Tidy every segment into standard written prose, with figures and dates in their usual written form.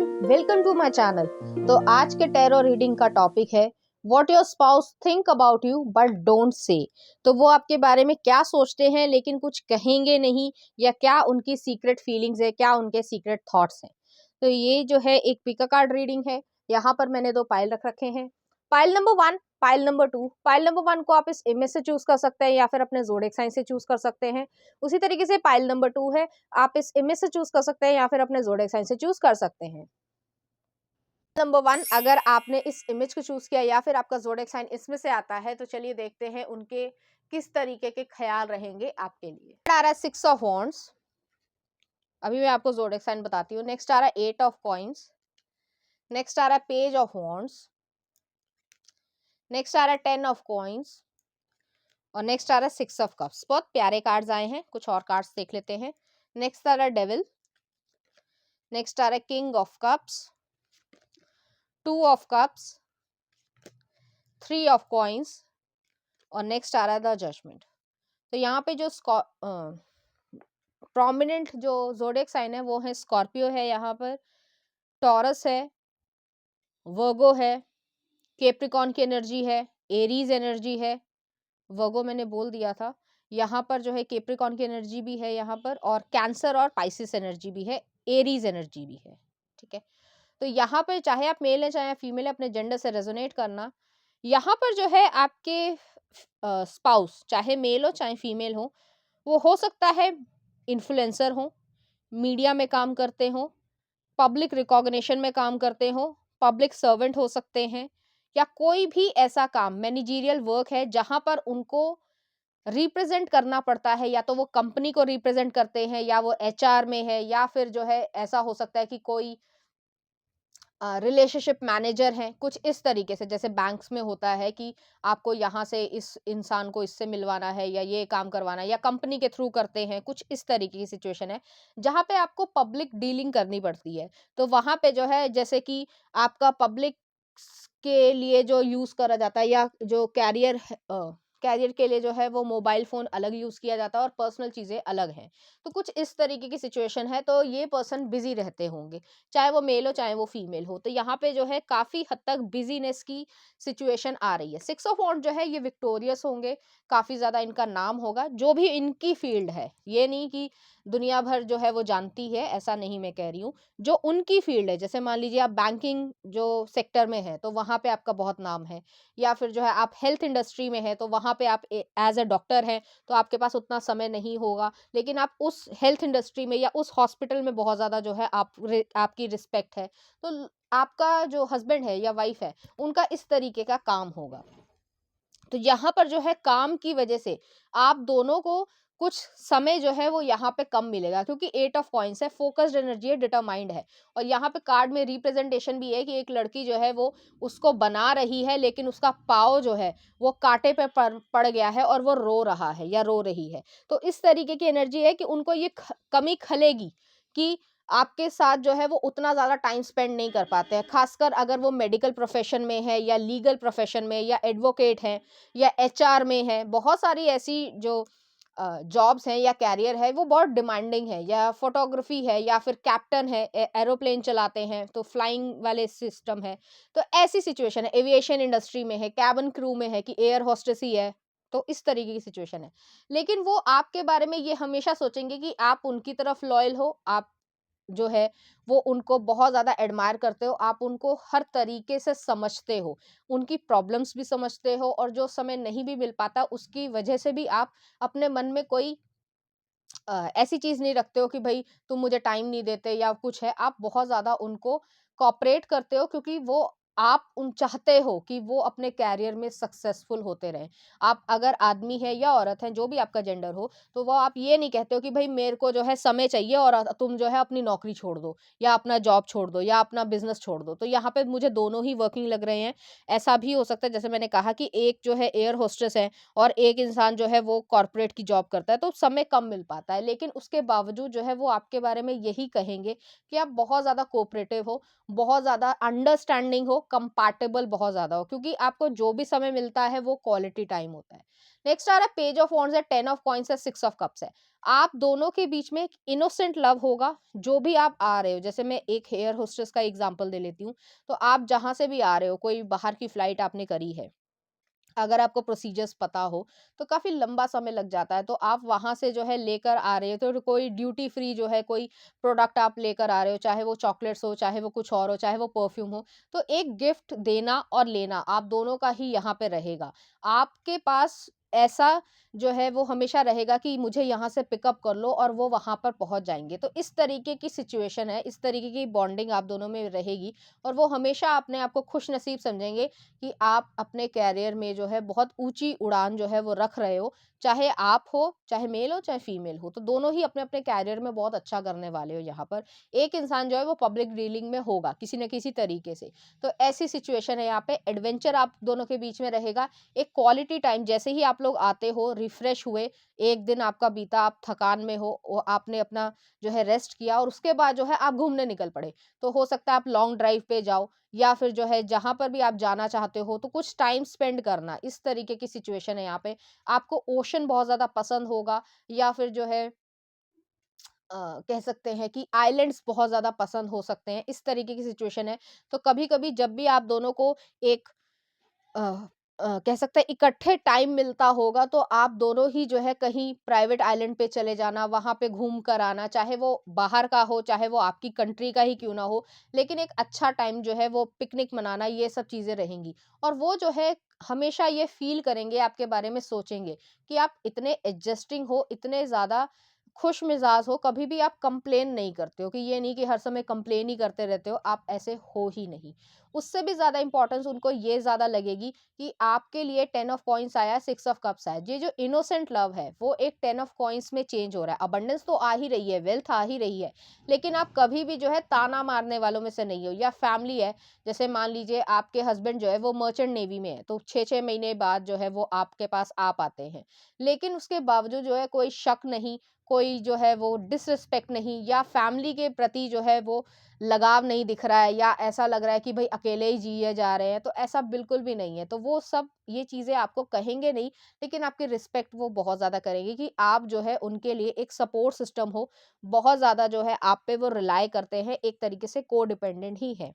Everyone, welcome to my channel. तो आज के टैरो रीडिंग का टॉपिक है what your spouse think about you but don't say. तो वो आपके बारे में क्या सोचते हैं लेकिन कुछ कहेंगे नहीं, या क्या उनकी सीक्रेट फीलिंग्स है, क्या उनके सीक्रेट थॉट्स हैं। तो ये जो है एक पिका कार्ड रीडिंग है। यहाँ पर मैंने 2 पाइल रख रखे हैं। Pile number 1, pile number 2। Pile number 1 को आप इस इमेज से चूज कर सकते हैं या फिर अपने ज़ोडिएक साइन से चूज कर सकते हैं। उसी तरीके से पाइल नंबर 2 है, आप इस इमेज से चूज कर सकते हैं या फिर अपने ज़ोडिएक साइन से चूज कर सकते हैं। नंबर 1, अगर आपने इस इमेज को चूज किया या फिर आपका ज़ोडिएक साइन इसमें से आता है, तो चलिए देखते हैं उनके किस तरीके के ख्याल रहेंगे आपके लिए। आ रहा है 6 ऑफ वॉन्ड्स, अभी मैं आपको ज़ोडिएक साइन बताती हूँ। नेक्स्ट आ रहा है 8 ऑफ कॉइंस, नेक्स्ट आ रहा है पेज ऑफ वॉन्ड्स, नेक्स्ट आ रहा है 10 ऑफ कॉइंस और नेक्स्ट आ रहा है 6 ऑफ कप्स। बहुत प्यारे कार्ड्स आए हैं, कुछ और कार्ड्स देख लेते हैं। नेक्स्ट आ रहा है डेविल, नेक्स्ट आ रहा है king of cups, 2 of cups, 3 of coins और नेक्स्ट आ रहा है द जजमेंट। तो यहाँ पे जो प्रोमिनेंट जो ज़ोडिएक साइन है वो है स्कॉर्पियो है, यहाँ पर टॉरस है, वर्गो है, कैप्रिकॉर्न की एनर्जी है, एरीज एनर्जी है। वर्गो मैंने बोल दिया था। यहाँ पर जो है कैप्रिकॉर्न की एनर्जी भी है यहाँ पर, और कैंसर और पाइसिस एनर्जी भी है, एरीज एनर्जी भी है। ठीक है, तो यहाँ पर चाहे आप मेल है चाहे फीमेल है, अपने जेंडर से रेजोनेट करना। यहाँ पर जो है आपके स्पाउस, चाहे मेल हो चाहे फीमेल वो हो सकता है इन्फ्लुएंसर हो, मीडिया में काम करते हो, पब्लिक रिकॉग्निशन में काम करते हो, पब्लिक सर्वेंट हो सकते हैं, या कोई भी ऐसा काम मैनेजरियल वर्क है जहां पर उनको रिप्रेजेंट करना पड़ता है, या तो वो कंपनी को रिप्रेजेंट करते हैं या वो एचआर में है, या फिर जो है ऐसा हो सकता है कि कोई रिलेशनशिप मैनेजर हैं, कुछ इस तरीके से। जैसे बैंक्स में होता है कि आपको यहाँ से इस इंसान को इससे मिलवाना है या ये काम करवाना है, या कंपनी के थ्रू करते हैं, कुछ इस तरीके की सिचुएशन है जहाँ पे आपको पब्लिक डीलिंग करनी पड़ती है। तो वहाँ पे जो है जैसे कि आपका पब्लिक के लिए जो यूज़ करा जाता है, या जो कैरियर के लिए जो है वो मोबाइल फ़ोन अलग यूज़ किया जाता है और पर्सनल चीज़ें अलग हैं। तो कुछ इस तरीके की सिचुएशन है, तो ये पर्सन बिज़ी रहते होंगे, चाहे वो मेल हो चाहे वो फीमेल हो। तो यहाँ पे जो है काफ़ी हद तक बिज़ीनेस की सिचुएशन आ रही है। 6 ऑफ वॉन्ड जो है ये विक्टोरियस होंगे, काफ़ी ज़्यादा इनका नाम होगा, जो भी इनकी फ़ील्ड है। ये नहीं कि दुनिया भर जो है वो जानती है, ऐसा नहीं मैं कह रही हूँ। जो उनकी फ़ील्ड है, जैसे मान लीजिए आप बैंकिंग जो सेक्टर में हैं, तो वहाँ पे आपका बहुत नाम है, या फिर जो है आप हेल्थ इंडस्ट्री में हैं, तो वहाँ पे आप एज़ अ डॉक्टर हैं, तो आपके पास उतना समय नहीं होगा, लेकिन आप उस हेल्थ इंडस्ट्री में या उस हॉस्पिटल में बहुत ज़्यादा जो है आपकी रिस्पेक्ट है। तो आपका जो हस्बैंड है या वाइफ है, उनका इस तरीके का काम होगा। तो यहाँ पर जो है काम की वजह से आप दोनों को कुछ समय जो है वो यहाँ पे कम मिलेगा, क्योंकि 8 ऑफ कॉइंस है, फोकस्ड एनर्जी है, डिटरमाइंड है। और यहाँ पे कार्ड में रिप्रेजेंटेशन भी है कि एक लड़की जो है वो उसको बना रही है, लेकिन उसका पाँव जो है वो कांटे पे पड़ गया है और वो रो रहा है या रो रही है। तो इस तरीके की एनर्जी है कि उनको ये कमी खलेगी कि आपके साथ जो है वो उतना ज़्यादा टाइम स्पेंड नहीं कर पाते हैं, खासकर अगर वो मेडिकल प्रोफेशन में है या लीगल प्रोफेशन में या एडवोकेट हैं या एचआर में है। बहुत सारी ऐसी जो जॉब्स हैं या कैरियर है वो बहुत डिमांडिंग है, या फोटोग्राफी है, या फिर कैप्टन है, एरोप्लेन चलाते हैं तो फ्लाइंग वाले सिस्टम है। तो ऐसी सिचुएशन है, एविएशन इंडस्ट्री में है, कैबिन क्रू में है कि एयर होस्टेस ही है। तो इस तरीके की सिचुएशन है, लेकिन वो आपके बारे में ये हमेशा सोचेंगे कि आप उनकी तरफ लॉयल हो, आप जो है वो उनको बहुत ज़्यादा एडमायर करते हो, आप उनको हर तरीके से समझते हो, उनकी प्रॉब्लम्स भी समझते हो, और जो समय नहीं भी मिल पाता उसकी वजह से भी आप अपने मन में कोई ऐसी चीज़ नहीं रखते हो कि भाई तुम मुझे टाइम नहीं देते या कुछ है। आप बहुत ज़्यादा उनको कोऑपरेट करते हो, क्योंकि वो आप उन चाहते हो कि वो अपने कैरियर में सक्सेसफुल होते रहें। आप अगर आदमी है या औरत हैं, जो भी आपका जेंडर हो, तो वो आप ये नहीं कहते हो कि भाई मेरे को जो है समय चाहिए और तुम जो है अपनी नौकरी छोड़ दो या अपना जॉब छोड़ दो या अपना बिज़नेस छोड़ दो। तो यहाँ पे मुझे दोनों ही वर्किंग लग रहे हैं। ऐसा भी हो सकता है, जैसे मैंने कहा कि एक जो है एयर होस्टेस है और एक इंसान जो है वो कॉर्पोरेट की जॉब करता है, तो समय कम मिल पाता है। लेकिन उसके बावजूद जो है वो आपके बारे में यही कहेंगे कि आप बहुत ज़्यादा कोऑपरेटिव हो, बहुत ज़्यादा अंडरस्टैंडिंग हो, कंपैटिबल बहुत ज़्यादा हो, क्योंकि आपको जो भी समय मिलता है वो क्वालिटी टाइम होता है। नेक्स्ट आ रहा है पेज ऑफ वॉन्ड्स है, 10 ऑफ कॉइन्स है, 6 ऑफ कप्स है। आप दोनों के बीच में एक इनोसेंट लव होगा, जो भी आप आ रहे हो, जैसे मैं एक एयर होस्टेस का एग्ज़ाम्पल दे लेती हूँ, तो आप जहाँ से भी आ रहे हो, कोई बाहर की फ्लाइट आपने करी है, अगर आपको प्रोसीजर्स पता हो, तो काफ़ी लंबा समय लग जाता है, तो आप वहाँ से जो है लेकर आ रहे हो, तो कोई ड्यूटी फ्री जो है कोई प्रोडक्ट आप लेकर आ रहे हो, चाहे वो चॉकलेट्स हो, चाहे वो कुछ और हो, चाहे वो परफ्यूम हो, तो एक गिफ्ट देना और लेना आप दोनों का ही यहाँ पे रहेगा। आपके पास ऐसा जो है वो हमेशा रहेगा कि मुझे यहाँ से पिकअप कर लो, और वो वहाँ पर पहुँच जाएँगे। तो इस तरीके की सिचुएशन है, इस तरीके की बॉन्डिंग आप दोनों में रहेगी, और वो हमेशा अपने आप को खुशनसीब समझेंगे कि आप अपने करियर में जो है बहुत ऊँची उड़ान जो है वो रख रहे हो। चाहे आप हो, चाहे मेल हो, चाहे फीमेल हो, तो दोनों ही अपने-अपने करियर में बहुत अच्छा करने वाले हो यहाँ पर। एक इंसान जो है वो पब्लिक डीलिंग में होगा, किसी न किसी तरीके से। तो ऐसी सिचुएशन है यहाँ पे, एडवेंचर आप दोनों के बीच में रहेगा। एक क्वालिटी टाइम, जैसे ही आप लोग आते हो, रिफ्रेश हुए, एक दिन आपका बीता, आप थकान में हो, आपने अपना जो है रेस्ट किया, और उसके बाद जो है आप घूमने निकल पड़े। तो हो सकता है आप लॉन्ग ड्राइव पे जाओ, या फिर जो है जहाँ पर भी आप जाना चाहते हो, तो कुछ टाइम स्पेंड करना, इस तरीके की सिचुएशन है यहाँ पे। आपको ओशन बहुत ज़्यादा पसंद होगा, या फिर जो है कह सकते हैं कि आइलैंड्स बहुत ज़्यादा पसंद हो सकते हैं, इस तरीके की सिचुएशन है। तो कभी-कभी जब भी आप दोनों को एक अ कह सकते हैं इकट्ठे टाइम मिलता होगा, तो आप दोनों ही जो है कहीं प्राइवेट आइलैंड पे चले जाना, वहाँ पे घूम कर आना, चाहे वो बाहर का हो, चाहे वो आपकी कंट्री का ही क्यों ना हो, लेकिन एक अच्छा टाइम जो है वो पिकनिक मनाना, ये सब चीज़ें रहेंगी। और वो जो है हमेशा ये फ़ील करेंगे, आपके बारे में सोचेंगे कि आप इतने एडजस्टिंग हो, इतने ज़्यादा खुश मिज़ाज हो, कभी भी आप कंप्लेन नहीं करते हो, कि ये नहीं कि हर समय कंप्लेन ही करते रहते हो, आप ऐसे हो ही नहीं। उससे भी ज़्यादा इम्पोर्टेंस उनको ये ज़्यादा लगेगी कि आपके लिए 10 ऑफ कॉइन्स आया, 6 ऑफ कप्स आया। ये जो इनोसेंट लव है, वो एक 10 ऑफ कॉइन्स में चेंज हो रहा है। अबंडेंस तो आ ही रही है, वेल्थ आ ही रही है, लेकिन आप कभी भी जो है ताना मारने वालों में से नहीं हो। या फैमिली है, जैसे मान लीजिए आपके हस्बैंड जो है वो मर्चेंट नेवी में है, तो 6-6 महीने बाद जो है वो आपके पास आ पाते हैं। लेकिन उसके बावजूद जो है कोई शक नहीं, कोई जो है वो डिसरिस्पेक्ट नहीं, या फैमिली के प्रति जो है वो लगाव नहीं दिख रहा है, या ऐसा लग रहा है कि भई अकेले ही जिए जा रहे हैं, तो ऐसा बिल्कुल भी नहीं है। तो वो सब ये चीज़ें आपको कहेंगे नहीं, लेकिन आपकी रिस्पेक्ट वो बहुत ज़्यादा करेंगे, कि आप जो है उनके लिए एक सपोर्ट सिस्टम हो, बहुत ज़्यादा जो है आप पे वो रिलाय करते हैं, एक तरीके से कोडिपेंडेंट ही हैं।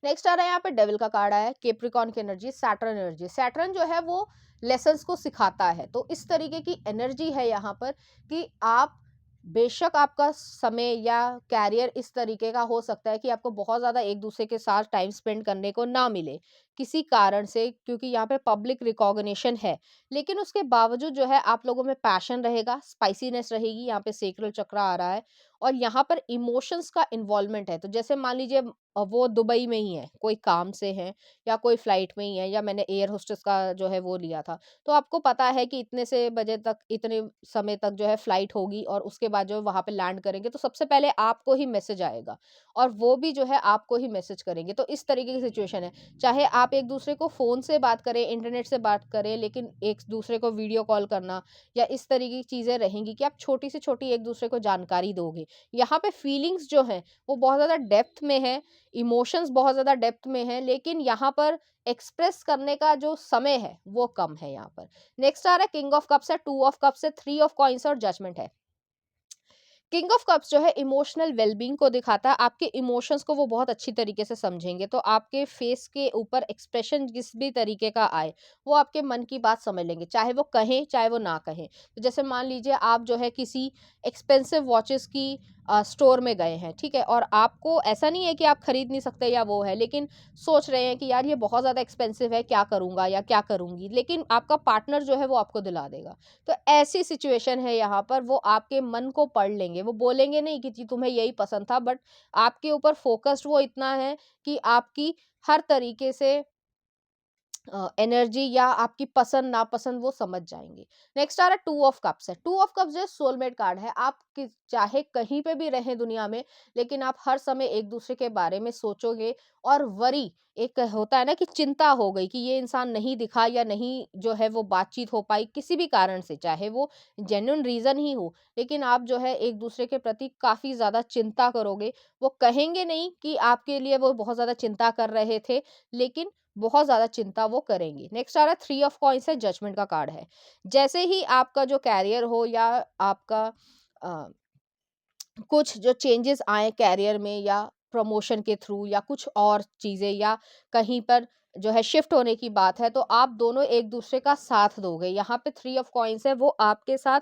नेक्स्ट आ रहा है यहाँ पे डेविल का कार्ड आया है, कैप्रिकॉर्न की एनर्जी, सैटर्न एनर्जी। सैटर्न जो है वो लेसन्स को सिखाता है, तो इस तरीके की एनर्जी है यहाँ पर कि आप बेशक आपका समय या कैरियर इस तरीके का हो सकता है कि आपको बहुत ज़्यादा एक दूसरे के साथ टाइम स्पेंड करने को ना मिले, किसी कारण से, क्योंकि यहाँ पे पब्लिक रिकॉग्निशन है। लेकिन उसके बावजूद जो है आप लोगों में पैशन रहेगा, स्पाइसीनेस रहेगी, यहाँ पे सेक्रल चक्र आ रहा है, और यहाँ पर इमोशंस का इन्वॉल्वमेंट है। तो जैसे मान लीजिए वो दुबई में ही है, कोई काम से है, या कोई फ्लाइट में ही है, या मैंने एयर होस्टेस का जो है वो लिया था। तो आपको पता है कि इतने से बजे तक, इतने समय तक जो है फ्लाइट होगी, और उसके बाद जो है वहाँ पे लैंड करेंगे, तो सबसे पहले आपको ही मैसेज आएगा, और वो भी जो है आपको ही मैसेज करेंगे। तो इस तरीके की सिचुएशन है। चाहे आप एक-दूसरे को फ़ोन से बात करें, इंटरनेट से बात करें, लेकिन एक-दूसरे को वीडियो कॉल करना, या इस तरीके की चीज़ें रहेंगी कि आप छोटी से छोटी एक-दूसरे को जानकारी दोगे। यहाँ पे फीलिंग्स जो हैं, वो बहुत ज़्यादा डेप्थ में है, इमोशंस बहुत ज़्यादा डेप्थ में हैं, लेकिन यहाँ पर एक्सप्रेस करने का जो समय है, वो कम है यहाँ पर। नेक्स्ट आ रहा है किंग ऑफ कप्स है, 2 ऑफ कप्स है, 3 ऑफ कॉइन्स और जजमेंट है। किंग ऑफ कप्स जो है इमोशनल वेलबींग को दिखाता है, आपके इमोशंस को वो बहुत अच्छी तरीके से समझेंगे, तो आपके फेस के ऊपर एक्सप्रेशन जिस भी तरीके का आए, वो आपके मन की बात समझ लेंगे, चाहे वो कहें, चाहे वो ना कहें। तो जैसे मान लीजिए आप जो है किसी एक्सपेंसिव वॉचेस की स्टोर में गए हैं, ठीक है, और आपको ऐसा नहीं है कि आप खरीद नहीं सकते या वो है, लेकिन सोच रहे हैं कि यार ये बहुत ज़्यादा एक्सपेंसिव है, क्या करूँगा या क्या करूँगी, लेकिन आपका पार्टनर जो है वो आपको दिला देगा। तो ऐसी सिचुएशन है यहाँ पर, वो आपके मन को पढ़ लेंगे, वो बोलेंगे नहीं कि जी तुम्हें यही पसंद था, बट आपके ऊपर फ़ोकस्ड वो इतना है कि आपकी हर तरीके से एनर्जी या आपकी पसंद नापसंद वो समझ जाएँगे। नेक्स्ट आ रहा है टू ऑफ कप्स है। टू ऑफ कप्स जो है सोलमेट कार्ड है। आप किस चाहे कहीं पे भी रहें दुनिया में, लेकिन आप हर समय एक-दूसरे के बारे में सोचोगे और वरी एक होता है ना कि चिंता हो गई कि ये इंसान नहीं दिखा या नहीं जो है वो बातचीत हो पाई किसी भी कारण से, चाहे वो जेन्युइन रीज़न ही हो, लेकिन आप जो है एक-दूसरे के प्रति काफ़ी ज़्यादा चिंता करोगे। वो कहेंगे नहीं कि आपके लिए वो बहुत ज़्यादा चिंता कर रहे थे, लेकिन बहुत ज़्यादा चिंता वो करेंगी। नेक्स्ट आ रहा है थ्री ऑफ कॉइन्स है, जजमेंट का कार्ड है। जैसे ही आपका जो करियर हो या आपका अ, कुछ जो चेंजेस आए करियर में या प्रमोशन के थ्रू या कुछ और चीज़ें या कहीं पर जो है शिफ्ट होने की बात है, तो आप दोनों एक-दूसरे का साथ दोगे। यहाँ पे थ्री ऑफ कॉइन्स है, वो आपके साथ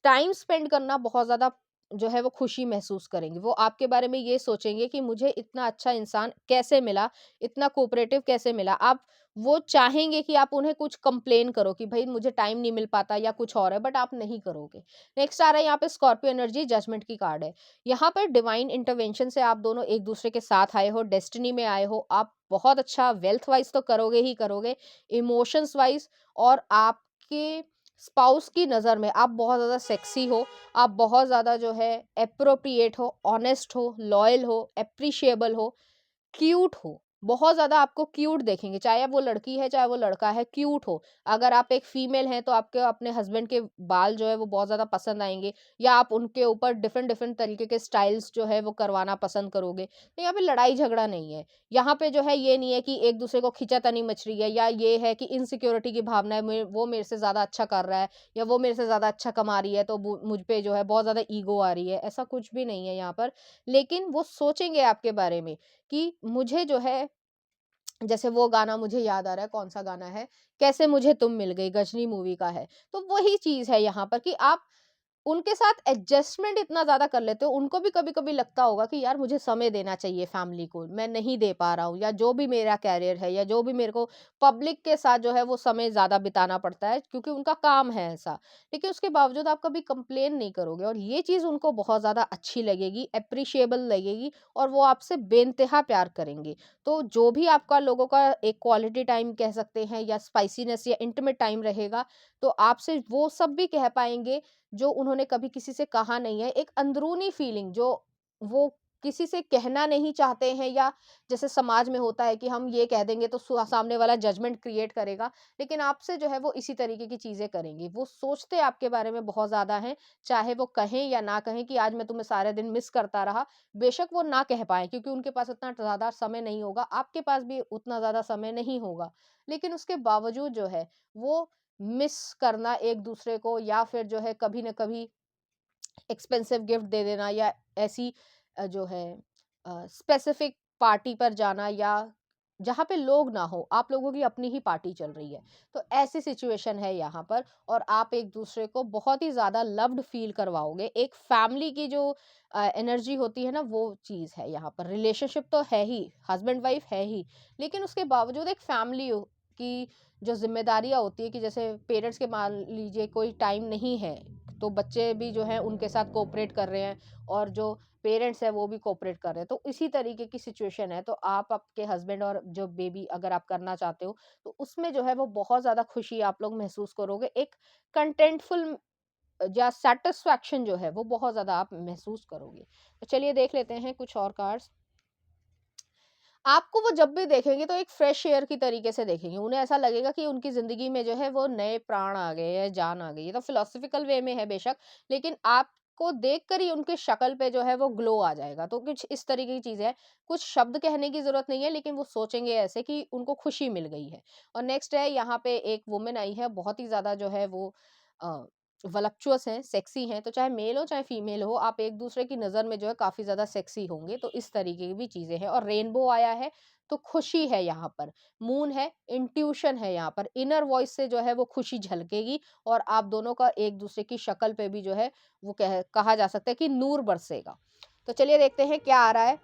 टाइम स्पेंड करना बहुत ज़्यादा जो है वो खुशी महसूस करेंगे। वो आपके बारे में ये सोचेंगे कि मुझे इतना अच्छा इंसान कैसे मिला, इतना कोऑपरेटिव कैसे मिला। आप वो चाहेंगे कि आप उन्हें कुछ कंप्लेन करो कि भई मुझे टाइम नहीं मिल पाता या कुछ और है, बट आप नहीं करोगे। नेक्स्ट आ रहा है यहाँ पे स्कॉर्पियो एनर्जी, जजमेंट की कार्ड है। यहाँ पर डिवाइन इंटरवेंशन से आप दोनों एक-दूसरे के साथ आए हो, डेस्टिनी में आए हो। आप बहुत अच्छा वेल्थ वाइज़ तो करोगे ही करोगे, इमोशंस वाइज़ और आपके स्पाउस की नज़र में आप बहुत ज़्यादा सेक्सी हो, आप बहुत ज़्यादा जो है एप्रोप्रिएट हो, ऑनेस्ट हो, लॉयल हो, एप्रिशिएबल हो, क्यूट हो, बहुत ज़्यादा आपको क्यूट देखेंगे, चाहे वो लड़की है, चाहे वो लड़का है, क्यूट हो। अगर आप एक फीमेल हैं, तो आपके अपने हस्बैंड के बाल जो है वो बहुत ज़्यादा पसंद आएँगे या आप उनके ऊपर डिफरेंट डिफरेंट तरीके के स्टाइल्स जो है वो करवाना पसंद करोगे। तो यहाँ पे लड़ाई-झगड़ा नहीं है। यहाँ पे जो है ये नहीं है कि एक-दूसरे को खींचा-तानी मच रही है या ये है कि इनसिक्योरिटी की भावना है, वो मेरे से ज़्यादा अच्छा कर रहा है या वो मेरे से ज़्यादा अच्छा कमा रही है, तो वो मुझ पे जो है बहुत ज़्यादा ईगो आ रही है, ऐसा कुछ भी नहीं है यहाँ पर। लेकिन वो सोचेंगे आपके बारे में कि मुझे जो है जैसे वो गाना मुझे याद आ रहा है, कौन-सा गाना है, कैसे मुझे तुम मिल गई, गजनी मूवी का है। तो वही चीज़ है यहाँ पर कि आप उनके साथ एडजस्टमेंट इतना ज़्यादा कर लेते हो, उनको भी कभी-कभी लगता होगा कि यार मुझे समय देना चाहिए फैमिली को, मैं नहीं दे पा रहा हूँ या जो भी मेरा करियर है या जो भी मेरे को पब्लिक के साथ जो है वो समय ज़्यादा बिताना पड़ता है क्योंकि उनका काम है ऐसा। लेकिन उसके बावजूद आप कभी कंप्लेन नहीं करोगे और ये चीज़ उनको बहुत ज़्यादा अच्छी लगेगी, एप्रिशिएबल लगेगी और वो आपसे बेइंतहा प्यार करेंगे। तो जो भी आपका लोगों का एक क्वालिटी टाइम कह सकते हैं या स्पाइसीनेस या इंटिमेट टाइम रहेगा, तो आपसे वो सब भी कह पाएँगे जो उन्होंने कभी किसी से कहा नहीं है, एक अंदरूनी फीलिंग जो वो किसी से कहना नहीं चाहते हैं या जैसे समाज में होता है कि हम ये कह देंगे तो सामने वाला जजमेंट क्रिएट करेगा, लेकिन आपसे जो है वो इसी तरीके की चीज़ें करेंगे। वो सोचते आपके बारे में बहुत ज़्यादा हैं, चाहे वो कहें या ना कहें कि आज मैं तुम्हें सारे दिन मिस करता रहा, बेशक वो ना कह पाएँ क्योंकि उनके पास उतना ज़्यादा समय नहीं होगा, आपके पास भी उतना ज़्यादा समय नहीं होगा। लेकिन उसके बावजूद जो है वो मिस करना एक-दूसरे को या फिर जो है कभी न कभी एक्सपेंसिव गिफ्ट दे देना या ऐसी जो है स्पेसिफिक पार्टी पर जाना या जहाँ पे लोग ना हो, आप लोगों की अपनी ही पार्टी चल रही है। तो ऐसी सिचुएशन है यहाँ पर और आप एक-दूसरे को बहुत ही ज़्यादा लव्ड फ़ील करवाओगे। एक फैमिली की जो एनर्जी होती है ना, वो चीज़ है यहाँ पर। रिलेशनशिप तो है ही, हस्बैंड-वाइफ है ही, लेकिन उसके बावजूद एक फैमिली की जो ज़िम्मेदारियाँ होती है कि जैसे पेरेंट्स के मान लीजिए कोई टाइम नहीं है, तो बच्चे भी जो हैं उनके साथ कोऑपरेट कर रहे हैं और जो पेरेंट्स हैं वो भी कोऑपरेट कर रहे हैं। तो इसी तरीके की सिचुएशन है, तो आप आपके हस्बैंड और जो बेबी अगर आप करना चाहते हो, तो उसमें जो है वो बहुत ज़्यादा खुशी आप लोग महसूस करोगे। एक कंटेंटफुल या सैटिस्फैक्शन जो है वो बहुत ज़्यादा आप महसूस करोगे। तो चलिए देख लेते हैं कुछ और कार्ड्स। आपको वो जब भी देखेंगे तो एक फ्रेश एयर की तरीके से देखेंगे। उन्हें ऐसा लगेगा कि उनकी ज़िंदगी में जो है वो नए प्राण आ गए हैं, जान आ गई है। तो फिलॉसॉफिकल वे में है बेशक, लेकिन आपको देखकर ही उनकी शक्ल पे जो है वो ग्लो आ जाएगा। तो कुछ इस तरीके की चीज़ है। कुछ शब्द कहने की ज़रूरत नहीं है, लेकिन वो सोचेंगे ऐसे कि उनको खुशी मिल गई है। और नेक्स्ट है यहाँ पे एक वुमन आई है, बहुत ही ज़्यादा जो है वो अ, वॉलuptuous हैं, सेक्सी हैं, तो चाहे मेल हो चाहे फीमेल हो, आप एक-दूसरे की नज़र में जो है काफ़ी ज़्यादा सेक्सी होंगे, तो इस तरीके की भी चीज़ें हैं। और रेनबो आया है, तो खुशी है यहाँ पर। मून है, इंट्यूशन है यहाँ पर, इनर वॉइस से जो है वो खुशी झलकेगी और आप दोनों का एक-दूसरे की शक्ल पे भी जो है वो कहा जा सकता है कि नूर बरसेगा। तो चलिए देखते हैं क्या आ रहा है।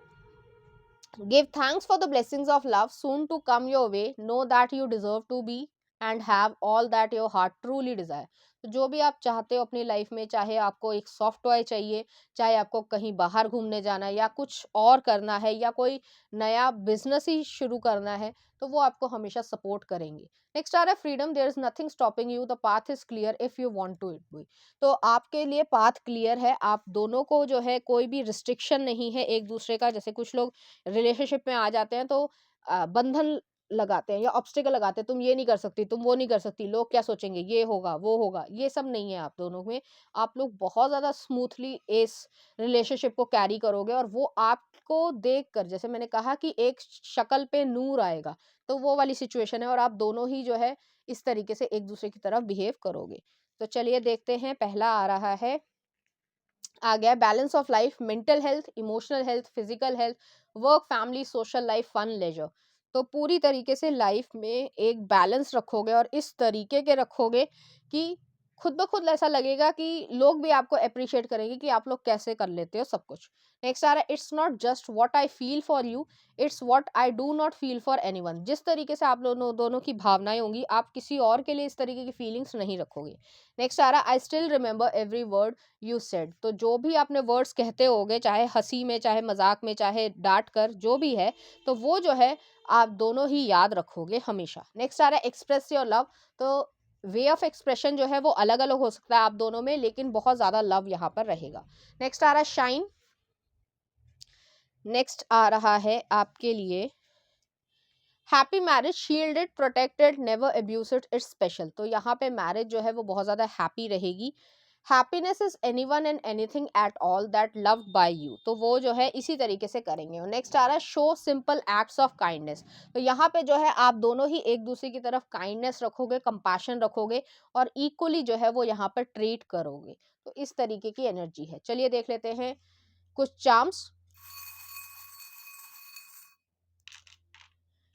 Give thanks for the blessings of love soon to come your way, know that you deserve to be and have all that your heart truly desire. तो जो भी आप चाहते हो अपनी लाइफ में, चाहे आपको एक सॉफ्ट टॉय चाहिए, चाहे आपको कहीं बाहर घूमने जाना है, या कुछ और करना है, या कोई नया बिजनेस ही शुरू करना है, तो वो आपको हमेशा सपोर्ट करेंगे। नेक्स्ट आ रहा है freedom, there is nothing stopping you, the path is clear if you want to it be. तो आपके लिए पाथ क्लियर है, आप दोनों को जो है कोई भी रिस्ट्रिक्शन नहीं है एक दूसरे का। जैसे कुछ लोग रिलेशनशिप में आ जाते हैं तो बंधन लगाते हैं या ऑब्स्टिकल लगाते हैं, तुम ये नहीं कर सकती, तुम वो नहीं कर सकती, लोग क्या सोचेंगे, ये होगा वो होगा, ये सब नहीं है आप दोनों में। आप लोग बहुत ज्यादा स्मूथली इस रिलेशनशिप को कैरी करोगे, और वो आपको देखकर, जैसे मैंने कहा कि एक शक्ल पे नूर आएगा, तो वो वाली सिचुएशन है, और आप दोनों ही जो है इस तरीके से एक दूसरे की तरफ बिहेव करोगे। तो चलिए देखते हैं, पहला आ रहा है, आ गया balance of life, mental health, emotional health, physical health, work, family, social life, fun, leisure. तो पूरी तरीके से लाइफ में एक बैलेंस रखोगे, और इस तरीके के रखोगे कि खुद ब खुद ऐसा लगेगा कि लोग भी आपको अप्रिशिएट करेंगे कि आप लोग कैसे कर लेते हो सब कुछ। नेक्स्ट आ रहा है, it's not just what I feel for you, it's what I do not feel for anyone. जिस तरीके से आप दोनों दोनों की भावनाएं होंगी, आप किसी और के लिए इस तरीके की फीलिंग्स नहीं रखोगे। नेक्स्ट आ रहा है, I still remember every word you said. तो जो भी आपने वर्ड्स कहते होगे, चाहे हंसी में, चाहे मजाक में, चाहे डांट कर, जो भी है, तो वो जो है आप दोनों ही याद रखोगे हमेशा। नेक्स्ट आ रहा है, एक्सप्रेस योर लव। तो वे ऑफ एक्सप्रेशन जो है वो अलग अलग हो सकता है आप दोनों में, लेकिन बहुत ज्यादा लव यहाँ पर रहेगा। नेक्स्ट आ रहा है, शाइन। नेक्स्ट आ रहा है आपके लिए, happy marriage, shielded, protected, never abuse it, it's special. तो यहाँ पे मैरिज जो है वो बहुत ज्यादा हैप्पी रहेगी। Happiness is anyone and anything at all that loved by you. तो वो जो है इसी तरीके से करेंगे। नेक्स्ट आ रहा है, show simple acts of kindness. तो यहाँ पे जो है आप दोनों ही एक दूसरे की तरफ काइंडनेस रखोगे, कंपैशन रखोगे, और इक्वली जो है वो यहाँ पर ट्रीट करोगे। तो इस तरीके की एनर्जी है। चलिए देख लेते हैं कुछ चार्म्स।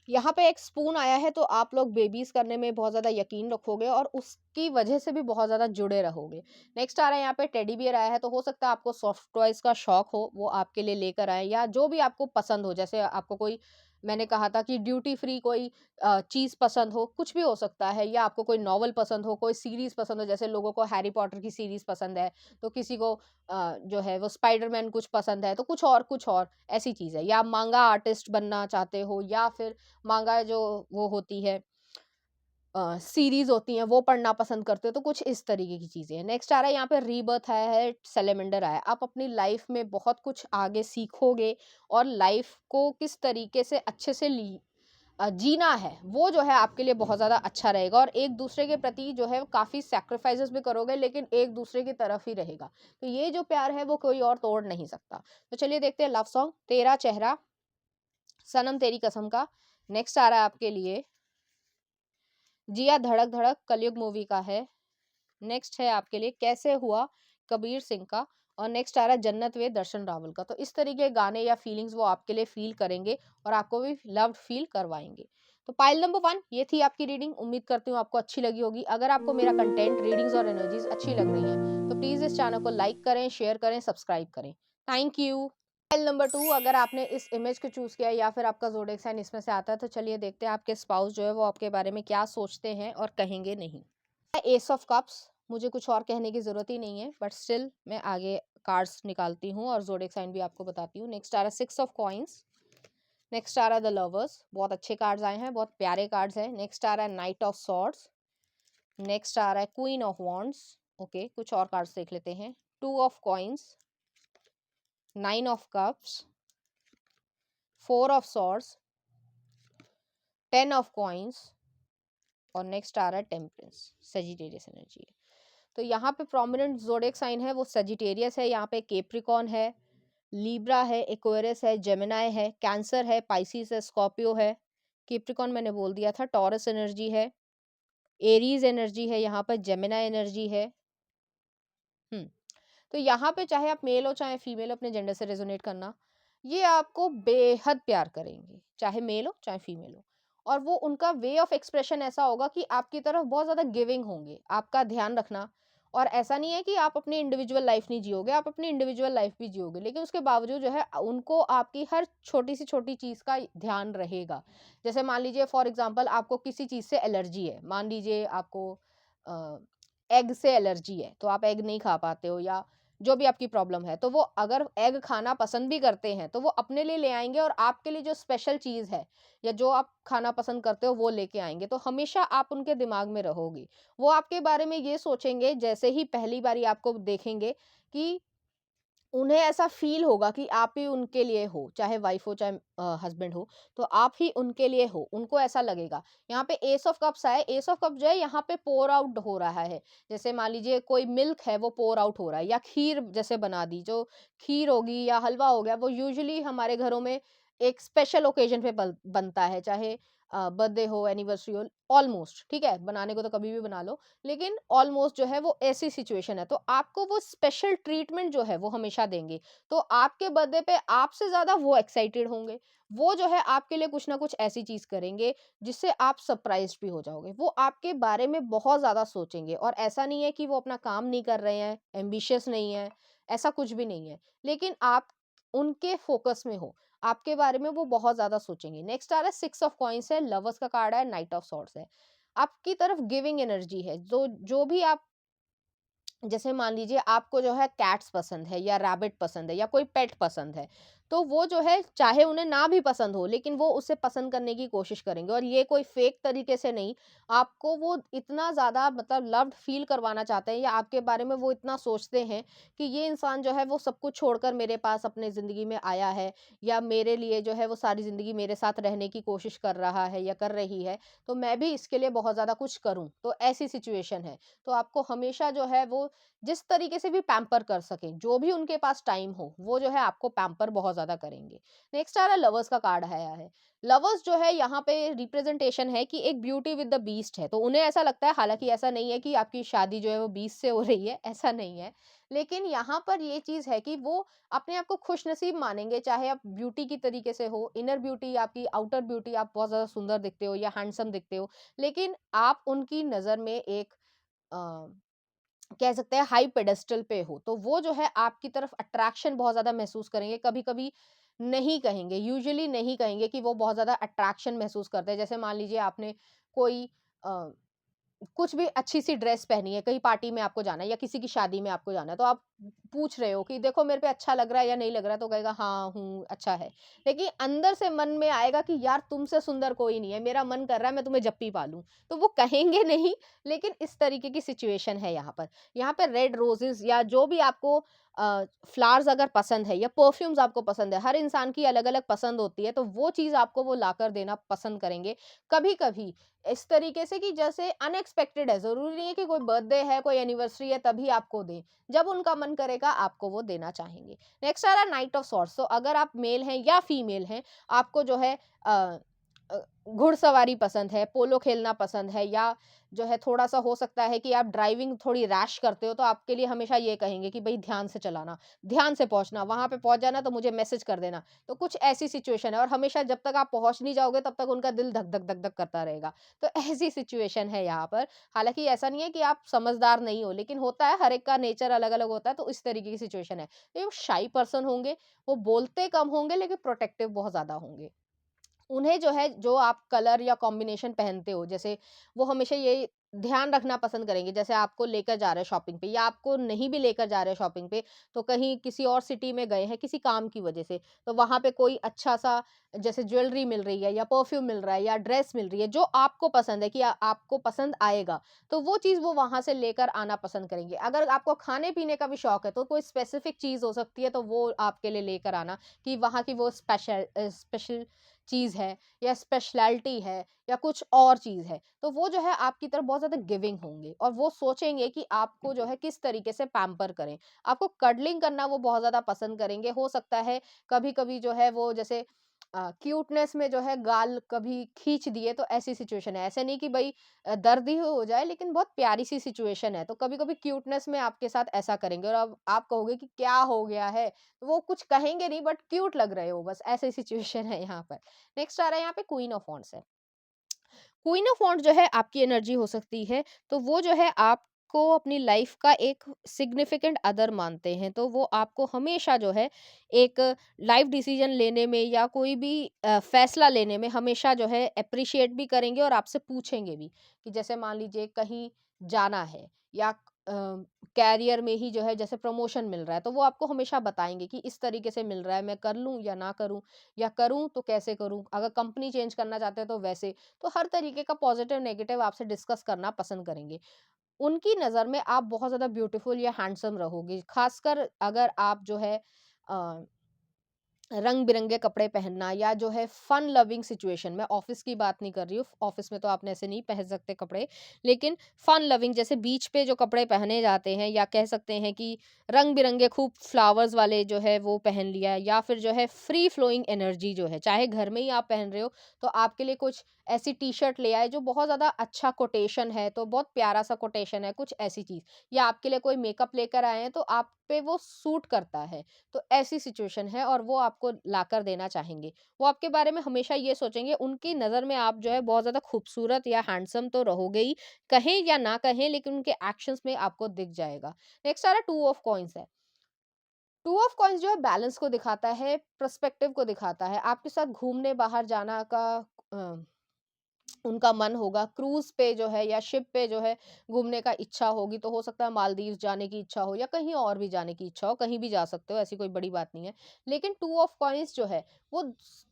यहाँ पे एक स्पून आया है, तो आप लोग बेबीज करने में बहुत ज़्यादा यकीन रखोगे, और उसकी वजह से भी बहुत ज़्यादा जुड़े रहोगे। नेक्स्ट आ रहा है, यहाँ पे टेडी बियर आया है, तो हो सकता है आपको सॉफ्ट टॉयज का शौक हो, वो आपके लिए लेकर आए, या जो भी आपको पसंद हो। जैसे आपको कोई, मैंने कहा था कि ड्यूटी फ्री कोई चीज़ पसंद हो, कुछ भी हो सकता है, या आपको कोई नॉवल पसंद हो, कोई सीरीज पसंद हो, जैसे लोगों को हैरी पॉटर की सीरीज पसंद है, तो किसी को जो है वो स्पाइडरमैन कुछ पसंद है, तो कुछ और ऐसी चीज़ है। या आप मांगा आर्टिस्ट बनना चाहते हो, या फिर मांगा जो वो होती है, सीरीज होती हैं, वो पढ़ना पसंद करते हो, तो कुछ इस तरीके की चीजें हैं। नेक्स्ट आ रहा है, यहाँ पे रीबर्थ आया है, सेलेमेंडर आया है। आप अपनी लाइफ में बहुत कुछ आगे सीखोगे, और लाइफ को किस तरीके से अच्छे से जीना है, वो जो है आपके लिए बहुत ज़्यादा अच्छा रहेगा। और एक दूसरे के प्रति जो है काफ़ी सैक्रिफाइसेस भी करोगे, लेकिन एक दूसरे की तरफ ही रहेगा। तो ये जो प्यार है वो कोई और तोड़ नहीं सकता। तो चलिए देखते हैं लव सॉन्ग, तेरा चेहरा, सनम तेरी कसम का। नेक्स्ट आ रहा है आपके लिए, जिया धड़क धड़क, कलयुग मूवी का है। नेक्स्ट है आपके लिए, कैसे हुआ, कबीर सिंह का। और नेक्स्ट आ रहा है, जन्नत वे, दर्शन रावल का। तो इस तरीके के गाने या फीलिंग्स वो आपके लिए फील करेंगे, और आपको भी लव्ड फील करवाएंगे। तो पाइल नंबर 1 ये थी आपकी रीडिंग। उम्मीद करती हूँ आपको अच्छी लगी होगी। अगर आपको मेरा कंटेंट, रीडिंग्स और एनर्जीज अच्छी लग रही हैं, तो प्लीज़ इस चैनल को लाइक करें, शेयर करें, सब्सक्राइब करें। Thank you. फाइल नंबर 2, अगर आपने इस इमेज को चूज किया, या फिर आपका ज़ोडिएक साइन इसमें से आता है, तो चलिए देखते हैं आपके स्पाउस जो है वो आपके बारे में क्या सोचते हैं और कहेंगे नहीं। एस ऑफ कप्स, मुझे कुछ और कहने की ज़रूरत ही नहीं है, बट स्टिल मैं आगे कार्ड्स निकालती हूँ और ज़ोडिएक साइन भी आपको बताती हूँ। नेक्स्ट आ रहा है 6 ऑफ कॉइंस। नेक्स्ट आ रहा है द लवर्स, बहुत अच्छे कार्ड्स आए हैं, बहुत प्यारे कार्ड्स हैं। नेक्स्ट आ रहा है नाइट ऑफ सॉर्ड्स। नेक्स्ट आ रहा है क्वीन ऑफ वॉन्ड्स। ओके, कुछ और कार्ड्स देख लेते हैं। 2 of coins, 9 of cups, 4 of swords, 10 of coins, और नेक्स्ट आ रहा है टेम्परेंस, सजिटेरियस एनर्जी है। तो यहाँ पे प्रोमिनेंट ज़ोडिएक साइन है वो सजिटेरियस है। यहाँ पे केप्रिकॉन है, लीब्रा है, एक्वेरियस है, जेमिनाई है, कैंसर है, पाइसिस है, स्कॉर्पियो है। केप्रिकॉन मैंने बोल दिया था, टॉरस एनर्जी है, एरीज एनर्जी है, यहाँ पर जेमिनाई एनर्जी है। तो यहाँ पे चाहे आप मेल हो चाहे फीमेल हो, अपने जेंडर से रेजोनेट करना, ये आपको बेहद प्यार करेंगे, चाहे मेल हो चाहे फीमेल हो। और वो उनका वे ऑफ एक्सप्रेशन ऐसा होगा कि आपकी तरफ बहुत ज़्यादा गिविंग होंगे, आपका ध्यान रखना। और ऐसा नहीं है कि आप अपनी इंडिविजुअल लाइफ नहीं जियोगे, आप अपनी इंडिविजुअल लाइफ भी जियोगे, लेकिन उसके बावजूद जो है उनको आपकी हर छोटी से छोटी चीज़ का ध्यान रहेगा। जैसे मान लीजिए फॉर एग्ज़ाम्पल आपको किसी चीज़ से एलर्जी है, मान लीजिए आपको अ, एग से एलर्जी है, तो आप एग नहीं खा पाते हो या जो भी आपकी प्रॉब्लम है, तो वो अगर एग खाना पसंद भी करते हैं, तो वो अपने लिए ले आएँगे और आपके लिए जो स्पेशल चीज़ है या जो आप खाना पसंद करते हो वो लेके आएँगे, तो हमेशा आप उनके दिमाग में रहोगी। वो आपके बारे में ये सोचेंगे जैसे ही पहली बारी आपको देखेंगे कि उन्हें ऐसा फ़ील होगा कि आप ही उनके लिए हो, चाहे वाइफ़ हो चाहे हस्बैंड हो, तो आप ही उनके लिए हो, उनको ऐसा लगेगा। यहाँ पे एस ऑफ कप्स आए, एस ऑफ कप जो है यहाँ पे पोर आउट हो रहा है। जैसे मान लीजिए कोई मिल्क है वो पोर आउट हो रहा है या खीर जैसे बना दी, जो खीर होगी या हलवा हो गया वो यूजुअली हमारे घरों में एक स्पेशल ओकेज़न पे बनता है, चाहे बर्थडे हो, एनिवर्सरी हो, ऑलमोस्ट ठीक है? बनाने को तो कभी भी बना लो। लेकिन ऑलमोस्ट जो है वो ऐसी सिचुएशन है, तो आपको वो स्पेशल ट्रीटमेंट जो है वो हमेशा देंगे। तो आपके बर्थडे पे आपसे ज़्यादा वो एक्साइटेड होंगे। वो जो है आपके लिए कुछ ना कुछ ऐसी चीज़ करेंगे जिससे आप सरप्राइज़्ड भी हो जाओगे। वो आपके बारे में बहुत ज़्यादा सोचेंगे और ऐसा नहीं है कि वो अपना काम नहीं कर रहे हैं, एम्बिशियस नहीं है, ऐसा कुछ भी नहीं है। लेकिन आप उनके फ़ोकस में हो, आपके बारे में वो बहुत ज़्यादा सोचेंगे। नेक्स्ट आ रहा है 6 ऑफ कॉइन्स है, लवर्स का कार्ड है, नाइट ऑफ सॉर्ड्स है। आपकी तरफ गिविंग एनर्जी है, जो जो भी आप जैसे मान लीजिए आपको जो है कैट्स पसंद है या रैबिट पसंद है या कोई पेट पसंद है, तो वो जो है चाहे उन्हें ना भी पसंद हो लेकिन वो उसे पसंद करने की कोशिश करेंगे और ये कोई फेक तरीके से नहीं, आपको वो इतना ज़्यादा मतलब लव्ड फील करवाना चाहते हैं या आपके बारे में वो इतना सोचते हैं कि ये इंसान जो है वो सब कुछ छोड़कर मेरे पास अपने ज़िंदगी में आया है या मेरे लिए जो है वो सारी ज़िंदगी मेरे साथ रहने की कोशिश कर रहा है या कर रही है, तो मैं भी इसके लिए बहुत ज़्यादा कुछ करूँ। तो ऐसी सिचुएशन है। तो आपको हमेशा जो है वो जिस तरीके से भी पैम्पर कर सकें, जो भी उनके पास टाइम हो, वो जो है आपको पैम्पर बहुत ज़्यादा करेंगे। नेक्स्ट आ रहा है लवर्स का कार्ड आया है। लवर्स जो है यहाँ पे रिप्रेजेंटेशन है कि एक ब्यूटी विद द बीस्ट है, तो उन्हें ऐसा लगता है, हालाँकि ऐसा नहीं है कि आपकी शादी जो है वो बीस्ट से हो रही है, ऐसा नहीं है। लेकिन यहाँ पर ये चीज़ है कि वो अपने आप को खुशनसीब मानेंगे, चाहे आप ब्यूटी की तरीके से हो, इनर ब्यूटी आपकी, आउटर ब्यूटी आप बहुत ज़्यादा सुंदर दिखते हो या हैंडसम दिखते हो, लेकिन आप उनकी नज़र में एक अ कह सकते हैं हाई पेडेस्टल पे हो, तो वो जो है आपकी तरफ अट्रैक्शन बहुत ज़्यादा महसूस करेंगे, कभी-कभी नहीं कहेंगे, यूजुअली नहीं कहेंगे कि वो बहुत ज़्यादा अट्रैक्शन महसूस करते हैं। जैसे मान लीजिए आपने कोई अ कुछ भी अच्छी-सी ड्रेस पहनी है, कहीं पार्टी में आपको जाना है या किसी की शादी में आपको जाना है, तो आप पूछ रहे हो कि देखो मेरे पे अच्छा लग रहा है या नहीं लग रहा है? तो कहेगा हाँ, हूँ, अच्छा है। लेकिन अंदर से मन में आएगा कि यार तुमसे सुंदर कोई नहीं है, मेरा मन कर रहा है मैं तुम्हें जप्पी पा लूँ। तो वो कहेंगे नहीं, लेकिन इस तरीके की सिचुएशन है यहाँ पर। यहाँ पे रेड रोज़ेज़ या जो भी आपको फ्लावर्स अगर पसंद है या परफ्यूम्स आपको पसंद है, हर इंसान की अलग-अलग पसंद होती है, तो वो चीज़ आपको वो लाकर देना पसंद करेंगे। कभी-कभी इस तरीके से कि जैसे अनएक्सपेक्टेड है, ज़रूरी नहीं है कि कोई बर्थडे है, कोई एनिवर्सरी है तभी आपको दें। जब उनका मन करेगा आपको वो देना चाहेंगे। नेक्स्ट आ रहा है नाइट ऑफ सॉर्ड्स, तो अगर आप मेल हैं या फीमेल हैं, आपको जो है अ अ, घुड़सवारी पसंद है, पोलो खेलना पसंद है या जो है थोड़ा-सा हो सकता है कि आप ड्राइविंग थोड़ी रैश करते हो, तो आपके लिए हमेशा ये कहेंगे कि भई ध्यान से चलाना, ध्यान से पहुँचना, वहाँ पे पहुँच जाना तो मुझे मैसेज कर देना। तो कुछ ऐसी सिचुएशन है और हमेशा जब तक आप पहुँच नहीं जाओगे तब तक उनका दिल धक-धक, धक-धक करता रहेगा। तो ऐसी सिचुएशन है यहाँ पर। हालाँकि ऐसा नहीं है कि आप समझदार नहीं हो, लेकिन होता है हर एक का नेचर अलग-अलग होता है, तो इस तरीके की सिचुएशन है। ये शाई पर्सन होंगे, वो बोलते कम होंगे लेकिन प्रोटेक्टिव बहुत ज़्यादा होंगे। उन्हें जो है, जो आप कलर या कॉम्बिनेशन पहनते हो, जैसे वो हमेशा ये ध्यान रखना पसंद करेंगे, जैसे आपको लेकर जा रहे हैं शॉपिंग पे या आपको नहीं भी लेकर जा रहे हैं शॉपिंग पे, तो कहीं किसी और सिटी में गए हैं किसी काम की वजह से, तो वहाँ पे कोई अच्छा-सा जैसे ज्वेलरी मिल रही है या परफ्यूम मिल रहा है या ड्रेस मिल रही है, जो आपको पसंद है कि आपको पसंद आएगा, तो वो चीज़ वो वहाँ से लेकर आना पसंद करेंगे। अगर आपको खाने-पीने का भी शौक है, तो कोई स्पेसिफिक चीज़ हो सकती है, तो वो आपके लिए लेकर आना कि वहाँ की वो स्पेशल चीज़ है या स्पेशलिटी है या कुछ और चीज़ है, तो वो जो है आपकी तरफ बहुत ज़्यादा गिविंग होंगे और वो सोचेंगे कि आपको जो है किस तरीके से पैम्पर करें। आपको कडलिंग करना वो बहुत ज़्यादा पसंद करेंगे। हो सकता है कभी-कभी जो है वो जैसे क्यूटनेस में जो है गाल कभी खींच दिए, तो ऐसी सिचुएशन है। ऐसे नहीं कि भई दर्द ही हो जाए, लेकिन बहुत प्यारी-सी सिचुएशन है। तो कभी-कभी क्यूटनेस में आपके साथ ऐसा करेंगे और अब आप कहोगे कि क्या हो गया है? वो कुछ कहेंगे नहीं, बट क्यूट लग रहे हो बस, ऐसी सिचुएशन है यहाँ पर। नेक्स्ट आ रहा है यहाँ पे क्वीन ऑफ वांड्स है। क्वीन ऑफ वांड्स जो है आपकी एनर्जी हो सकती है, तो वो जो है आपको अपनी लाइफ का एक सिग्निफिकेंट अदर मानते हैं, तो वो आपको हमेशा जो है एक लाइफ डिसीजन लेने में या कोई भी फैसला लेने में हमेशा जो है एप्रिशिएट भी करेंगे और आपसे पूछेंगे भी कि जैसे मान लीजिए कहीं जाना है या कैरियर में ही जो है जैसे प्रमोशन मिल रहा है, तो वो आपको हमेशा बताएंगे कि इस तरीके से मिल रहा है, मैं कर लूं या ना करूं, या करूं तो कैसे करूं, अगर कंपनी चेंज करना चाहते हैं तो वैसे। तो हर तरीके का पॉजिटिव नेगेटिव आपसे डिस्कस करना पसंद करेंगे। उनकी नज़र में आप बहुत ज़्यादा ब्यूटीफुल या हैंडसम रहोगे, खासकर अगर आप जो है रंग-बिरंगे कपड़े पहनना या जो है फन लविंग सिचुएशन, मैं ऑफ़िस की बात नहीं कर रही हूँ, ऑफ़िस में तो आपने ऐसे नहीं पहन सकते कपड़े, लेकिन फन लविंग जैसे बीच पे जो कपड़े पहने जाते हैं, या कह सकते हैं कि रंग-बिरंगे खूब फ्लावर्स वाले जो है वो पहन लिया, या फिर जो है फ्री फ्लोइंग एनर्जी जो है, चाहे घर में ही आप पहन रहे हो, तो आपके लिए कुछ ऐसी टी-शर्ट ले आए जो बहुत ज़्यादा अच्छा कोटेशन है, तो बहुत प्यारा-सा कोटेशन है, कुछ ऐसी चीज़। या आपके लिए कोई मेकअप लेकर आए हैं, तो आप पे वो सूट करता है। तो ऐसी सिचुएशन है और वो आपको लाकर देना चाहेंगे। वो आपके बारे में हमेशा ये सोचेंगे, उनकी नज़र में आप जो है बहुत ज़्यादा खूबसूरत या हैंडसम तो रहोगे ही, कहें या ना कहें, लेकिन उनके एक्शंस में आपको दिख जाएगा। नेक्स्ट आ रहा है टू ऑफ कॉइन्स है। टू ऑफ कॉइन्स जो है बैलेंस को दिखाता है, पर्सपेक्टिव को दिखाता है। आपके साथ घूमने बाहर जाना का अ उनका मन होगा, क्रूज़ पे जो है या शिप पे जो है घूमने का इच्छा होगी, तो हो सकता है मालदीव्स जाने की इच्छा हो या कहीं और भी जाने की इच्छा हो, कहीं भी जा सकते हो, ऐसी कोई बड़ी बात नहीं है। लेकिन टू ऑफ कॉइन्स जो है, वो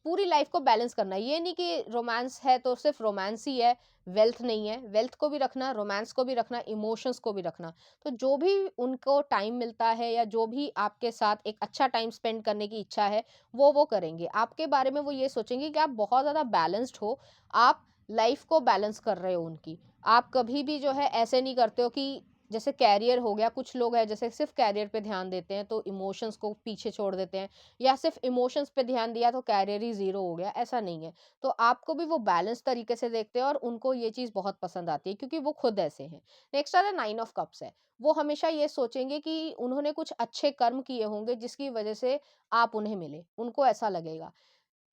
पूरी लाइफ़ को बैलेंस करना है। ये नहीं कि रोमांस है तो सिर्फ़ रोमांस ही है, वेल्थ नहीं है। वेल्थ को भी रखना, रोमांस को भी रखना, इमोशंस को भी रखना। तो जो भी उनको टाइम मिलता है या जो भी आपके साथ एक अच्छा टाइम स्पेंड करने की इच्छा है, वो करेंगे। आपके बारे में वो ये सोचेंगे कि आप बहुत ज़्यादा बैलेंस्ड हो, आप लाइफ को बैलेंस कर रहे हो उनकी। आप कभी भी जो है ऐसे नहीं करते हो कि जैसे कैरियर हो गया, कुछ लोग हैं जैसे सिर्फ़ कैरियर पे ध्यान देते हैं, तो इमोशंस को पीछे छोड़ देते हैं, या सिर्फ़ इमोशंस पे ध्यान दिया तो कैरियर ही ज़ीरो हो गया, ऐसा नहीं है। तो आपको भी वो बैलेंस तरीके से देखते हैं और उनको ये चीज़ बहुत पसंद आती है क्योंकि वो खुद ऐसे हैं। नेक्स्ट आता है नाइन ऑफ कप्स है। वो हमेशा ये सोचेंगे कि उन्होंने कुछ अच्छे कर्म किए होंगे जिसकी वज़ह से आप उन्हें मिले, उनको ऐसा लगेगा।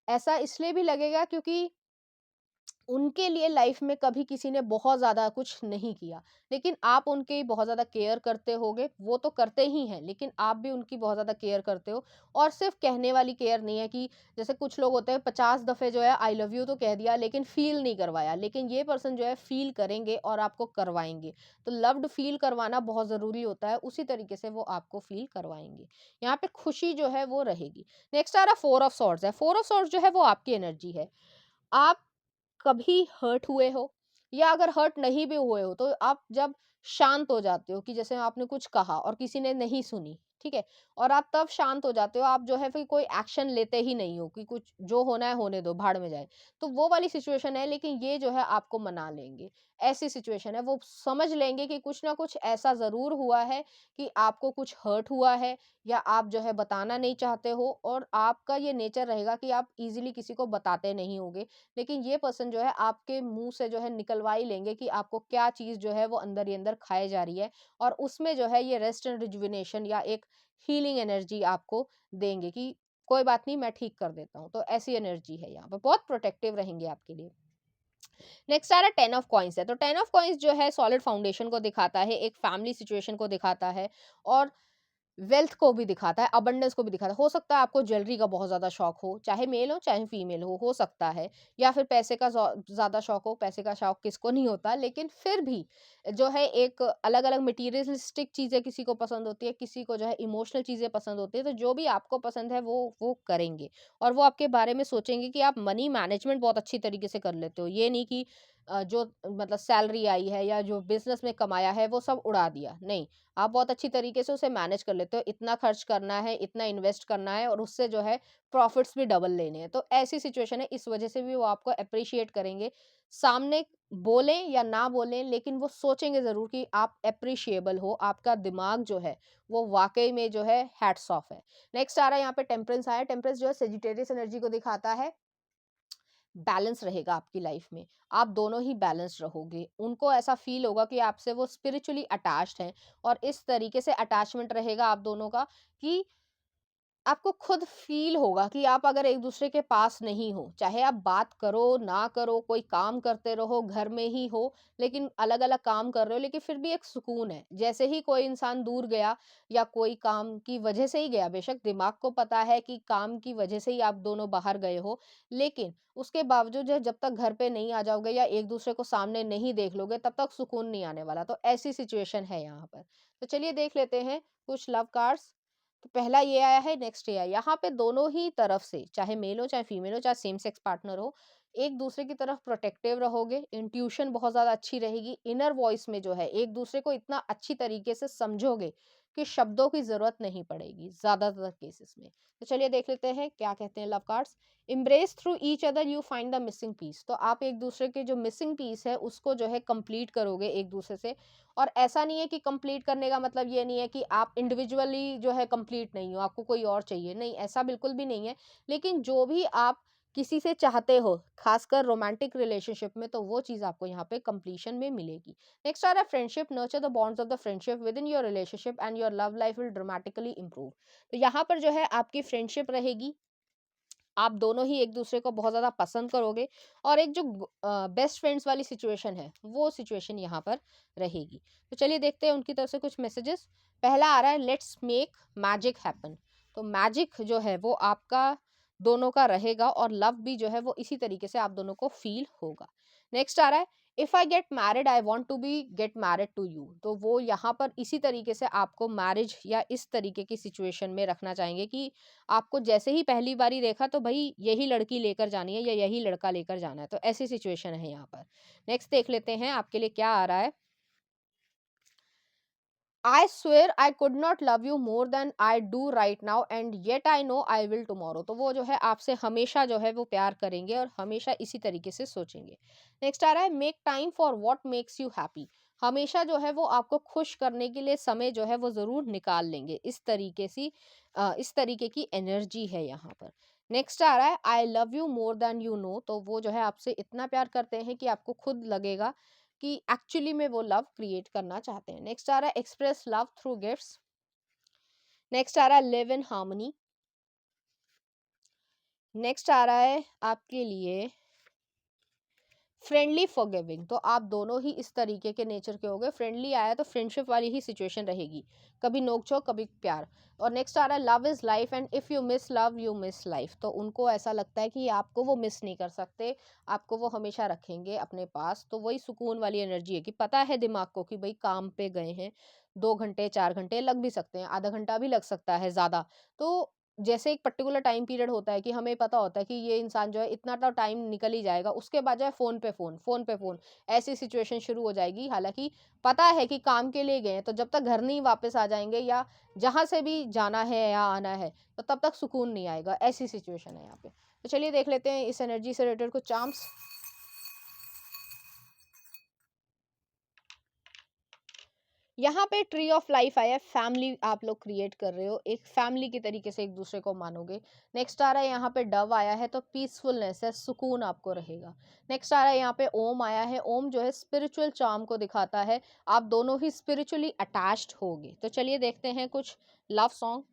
ऐसा इसलिए भी लगेगा क्योंकि उनके लिए लाइफ में कभी किसी ने बहुत ज़्यादा कुछ नहीं किया, लेकिन आप उनकी बहुत ज़्यादा केयर करते होगे, वो तो करते ही हैं, लेकिन आप भी उनकी बहुत ज़्यादा केयर करते हो। और सिर्फ़ कहने वाली केयर नहीं है कि जैसे कुछ लोग होते हैं 50 दफ़े जो है आई लव यू तो कह दिया लेकिन फ़ील नहीं करवाया, लेकिन ये पर्सन जो है फ़ील करेंगे और आपको करवाएँगे। तो लव्ड फ़ील करवाना बहुत ज़रूरी होता है, उसी तरीके से वो आपको फ़ील करवाएँगे। यहाँ पे खुशी जो है वो रहेगी। नेक्स्ट आ रहा फोर ऑफ सॉर्ड्स है। फोर ऑफ सॉर्ड्स जो है वो आपकी एनर्जी है। आप कभी हर्ट हुए हो, या अगर हर्ट नहीं भी हुए हो तो आप जब शांत हो जाते हो कि जैसे आपने कुछ कहा और किसी ने नहीं सुनी, ठीक है, और आप तब शांत हो जाते हो, आप जो है फिर कोई एक्शन लेते ही नहीं हो कि कुछ जो होना है होने दो, भाड़ में जाए। तो वो वाली सिचुएशन है, लेकिन ये जो है आपको मना लेंगे। ऐसी सिचुएशन है, वो समझ लेंगे कि कुछ ना कुछ ऐसा जरूर हुआ है कि आपको कुछ हर्ट हुआ है, या आप जो है बताना नहीं चाहते हो, और आपका ये नेचर रहेगा कि आप इजीली किसी को बताते नहीं होगे। लेकिन ये पर्सन जो है आपके मुँह से जो है निकलवा ही लेंगे कि आपको क्या चीज़ जो है वो अंदर ही अंदर खाए जा रही है, और उसमें जो है ये रेस्ट एंड रिजुविनेशन या एक हीलिंग एनर्जी आपको देंगे कि कोई बात नहीं, मैं ठीक कर देता हूँ। तो ऐसी एनर्जी है यहाँ पे, बहुत प्रोटेक्टिव रहेंगे आपके लिए। नेक्स्ट आ रहा है 10 ऑफ कॉइन्स है। तो 10 ऑफ कॉइन्स जो है सॉलिड फाउंडेशन को दिखाता है, एक फैमिली सिचुएशन को दिखाता है, और वेल्थ को भी दिखाता है, अबंडेंस को भी दिखाता है। हो सकता है आपको ज्वेलरी का बहुत ज़्यादा शौक हो, चाहे मेल हो, चाहे फीमेल हो सकता है। या फिर पैसे का ज़्यादा शौक हो, पैसे का शौक किसको नहीं होता, लेकिन फिर भी जो है एक अलग-अलग मटीरियलिस्टिक चीज़ें किसी को पसंद होती है, किसी को जो है इमोशनल चीज़ें पसंद होती है, तो जो भी आपको पसंद है वो करेंगे। और वो आपके बारे में सोचेंगे कि आप मनी मैनेजमेंट बहुत अच्छी तरीके से कर लेते हो। ये नहीं कि जो मतलब सैलरी आई है या जो बिज़नेस में कमाया है वो सब उड़ा दिया, नहीं। आप बहुत अच्छी तरीके से उसे मैनेज कर लेते हो, इतना खर्च करना है, इतना इन्वेस्ट करना है, और उससे जो है प्रॉफिट्स भी डबल लेने हैं। तो ऐसी सिचुएशन है, इस वजह से भी वो आपको एप्रिशिएट करेंगे। सामने बोलें या ना बोलें, लेकिन वो सोचेंगे ज़रूर कि आप एप्रिशिएबल हो, आपका दिमाग जो है वो वाक़ई में जो है हैट्स ऑफ है। नेक्स्ट आ रहा है यहाँ पे टेम्परेंस आया। टेम्परेंस जो है सेजिटेरियस एनर्जी को दिखाता है। बैलेंस रहेगा आपकी लाइफ में, आप दोनों ही बैलेंस रहोगे, उनको ऐसा फील होगा कि आपसे वो स्पिरिचुअली अटैच्ड हैं, और इस तरीके से अटैचमेंट रहेगा आप दोनों का कि आपको खुद फ़ील होगा कि आप अगर एक-दूसरे के पास नहीं हो, चाहे आप बात करो, ना करो, कोई काम करते रहो, घर में ही हो, लेकिन अलग-अलग काम कर रहे हो, लेकिन फिर भी एक सुकून है। जैसे ही कोई इंसान दूर गया या कोई काम की वजह से ही गया, बेशक दिमाग को पता है कि काम की वजह से ही आप दोनों बाहर गए हो, लेकिन उसके बावजूद जो है जब तक घर पे नहीं आ जाओगे या एक-दूसरे को सामने नहीं देख लोगे, तब तक सुकून नहीं आने वाला। तो ऐसी सिचुएशन है यहाँ पर। तो चलिए देख लेते हैं कुछ लव कार्ड्स। तो पहला ये आया है, नेक्स्ट ये आया। यहाँ पे दोनों ही तरफ से, चाहे मेल हो चाहे फीमेल हो चाहे सेम सेक्स पार्टनर हो, एक दूसरे की तरफ प्रोटेक्टिव रहोगे, इंट्यूशन बहुत ज्यादा अच्छी रहेगी, इनर वॉइस में जो है एक दूसरे को इतना अच्छी तरीके से समझोगे कि शब्दों की जरूरत नहीं पड़ेगी ज्यादातर केसेस में। तो चलिए देख लेते हैं क्या कहते हैं love cards. Embrace through each other you find the missing piece. तो आप एक दूसरे के जो मिसिंग पीस है उसको जो है कंप्लीट करोगे एक दूसरे से। और ऐसा नहीं है कि कंप्लीट करने का मतलब ये नहीं है कि आप इंडिविजुअली जो है कंप्लीट नहीं हो, आपको कोई और चाहिए, नहीं ऐसा बिल्कुल भी नहीं है। लेकिन जो भी आप किसी से चाहते हो, खासकर रोमांटिक रिलेशनशिप में, तो वो चीज़ आपको यहाँ पे कंप्लीशन में मिलेगी। नेक्स्ट आ रहा है friendship, nurture the bonds of the friendship with in your relationship and your love life will dramatically improve. तो यहाँ पर जो है आपकी फ्रेंडशिप रहेगी, आप दोनों ही एक दूसरे को बहुत ज़्यादा पसंद करोगे, और एक जो बेस्ट फ्रेंड्स वाली सिचुएशन है, वो सिचुएशन यहाँ पर रहेगी। तो चलिए देखते हैं उनकी तरफ से कुछ मैसेजेस। पहला आ रहा है, लेट्स मेक मैजिक हैपन। तो मैजिक जो है वो आपका दोनों का रहेगा, और लव भी जो है वो इसी तरीके से आप दोनों को फील होगा। नेक्स्ट आ रहा है, if I get married I want to be get married to you. तो वो यहाँ पर इसी तरीके से आपको मैरिज या इस तरीके की सिचुएशन में रखना चाहेंगे कि आपको जैसे ही पहली बारी देखा तो भाई यही लड़की लेकर जानी है या यही लड़का लेकर जाना है। तो ऐसी सिचुएशन है यहाँ पर। नेक्स्ट देख लेते हैं आपके लिए क्या आ रहा है। I swear I could not love you more than I do right now and yet I know I will tomorrow। तो वो जो है आपसे हमेशा जो है वो प्यार करेंगे और हमेशा इसी तरीके से सोचेंगे। नेक्स्ट आ रहा है, make time for what makes you happy. हमेशा जो है वो आपको खुश करने के लिए समय जो है वो जरूर निकाल लेंगे। इस तरीके की एनर्जी है यहाँ पर। नेक्स्ट आ रहा है, I love you more than you know. तो वो जो है आपसे इतना प्यार करते हैं कि आपको खुद लगेगा कि एक्चुअली में वो लव क्रिएट करना चाहते हैं। नेक्स्ट आ रहा है, express love through gifts. Next आ रहा है, लिव इन हार्मनी। नेक्स्ट आ रहा है आपके लिए, फ्रेंडली फॉरगिविंग। तो आप दोनों ही इस तरीके के नेचर के हो गए। फ्रेंडली आया तो फ्रेंडशिप वाली ही सिचुएशन रहेगी, कभी नोकझोंक कभी प्यार। और नेक्स्ट आ रहा है, love is life and if you miss love you miss life. तो उनको ऐसा लगता है कि आपको वो मिस नहीं कर सकते, आपको वो हमेशा रखेंगे अपने पास। तो वही सुकून वाली एनर्जी है कि पता है दिमाग को कि भाई काम पे गए हैं, 2 घंटे 4 घंटे लग भी सकते हैं, आधा घंटा भी लग सकता है ज्यादा। तो जैसे एक पर्टिकुलर टाइम पीरियड होता है कि हमें पता होता है कि ये इंसान जो है इतना तो टाइम निकल ही जाएगा, उसके बाद जो है फोन पे फोन, फोन पे फोन, ऐसी सिचुएशन शुरू हो जाएगी। हालांकि पता है कि काम के लिए गए हैं, तो जब तक घर नहीं वापस आ जाएंगे या जहां से भी जाना है या आना है, तो तब तक सुकून नहीं आएगा। ऐसी सिचुएशन है यहाँ पे। तो चलिए देख लेते हैं इस एनर्जी से रिलेटेड कुछ चार्म्स। यहाँ पे ट्री ऑफ लाइफ आया है, फैमिली आप लोग क्रिएट कर रहे हो, एक फैमिली की तरीके से एक दूसरे को मानोगे। नेक्स्ट आ रहा है यहाँ पे डव आया है, तो पीसफुलनेस है, सुकून आपको रहेगा। नेक्स्ट आ रहा है यहाँ पे ओम आया है, ओम जो है स्पिरिचुअल चार्म को दिखाता है, आप दोनों ही स्पिरिचुअली अटैच्ड होगे। तो चलिए देखते हैं कुछ लव सॉन्ग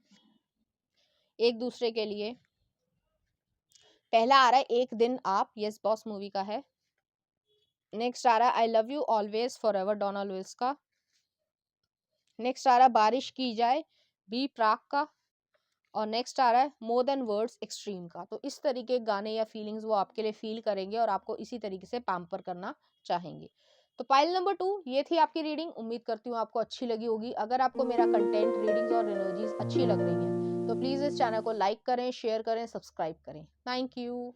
एक दूसरे के लिए। पहला आ रहा है, एक दिन आप, यस बॉस मूवी का है। नेक्स्ट आ रहा है, I love you always forever, Donna Louis का। नेक्स्ट आ रहा है, बारिश की जाए, बी प्राक का। और नेक्स्ट आ रहा है, मोर देन वर्ड्स एक्सट्रीम का। तो इस तरीके के गाने या फीलिंग्स वो आपके लिए फील करेंगे और आपको इसी तरीके से पैम्पर करना चाहेंगे। तो पाइल नंबर 2 ये थी आपकी रीडिंग। उम्मीद करती हूँ आपको अच्छी लगी होगी। अगर आपको मेरा कंटेंट, रीडिंग्स और एनर्जीज अच्छी लग रही हैं, तो प्लीज़ इस चैनल को लाइक करें, शेयर करें, सब्सक्राइब करें। Thank you.